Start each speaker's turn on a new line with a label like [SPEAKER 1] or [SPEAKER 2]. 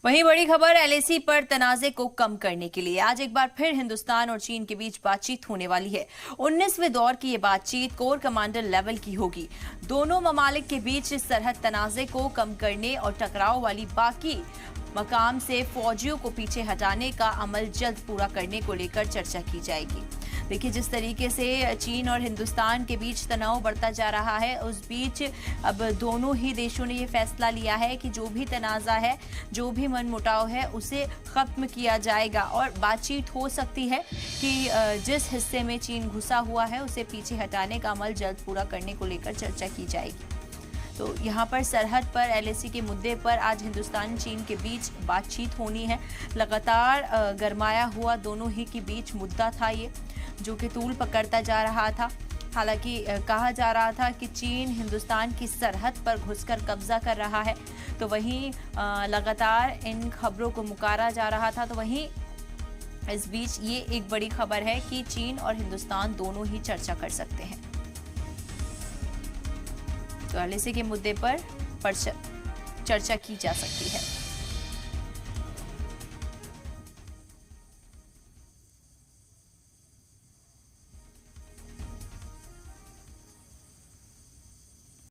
[SPEAKER 1] वहीं बड़ी खबर एलएसी पर तनाजे को कम करने के लिए आज एक बार फिर हिंदुस्तान और चीन के बीच बातचीत होने वाली है। 19वें दौर की ये बातचीत कोर कमांडर लेवल की होगी। दोनों ममालिक के बीच सरहद तनाजे को कम करने और टकराव वाली बाकी मकाम से फौजियों को पीछे हटाने का अमल जल्द पूरा करने को लेकर चर्चा की जाएगी। देखिए, जिस तरीके से चीन और हिंदुस्तान के बीच तनाव बढ़ता जा रहा है, उस बीच अब दोनों ही देशों ने ये फैसला लिया है कि जो भी तनाज़ा है, जो भी मनमुटाव है, उसे ख़त्म किया जाएगा और बातचीत हो सकती है कि जिस हिस्से में चीन घुसा हुआ है उसे पीछे हटाने का अमल जल्द पूरा करने को लेकर चर्चा की जाएगी। तो यहाँ पर सरहद पर एलएसी के मुद्दे पर आज हिंदुस्तान चीन के बीच बातचीत होनी है। लगातार गरमाया हुआ दोनों ही के बीच मुद्दा था ये, जो कि तूल पकड़ता जा रहा था। हालांकि कहा जा रहा था कि चीन हिंदुस्तान की सरहद पर घुसकर कब्जा कर रहा है, तो वहीं लगातार इन खबरों को मुकारा जा रहा था। तो वहीं इस बीच ये एक बड़ी खबर है कि चीन और हिंदुस्तान दोनों ही चर्चा कर सकते हैं। तो एलएसी के मुद्दे पर चर्चा की जा सकती है।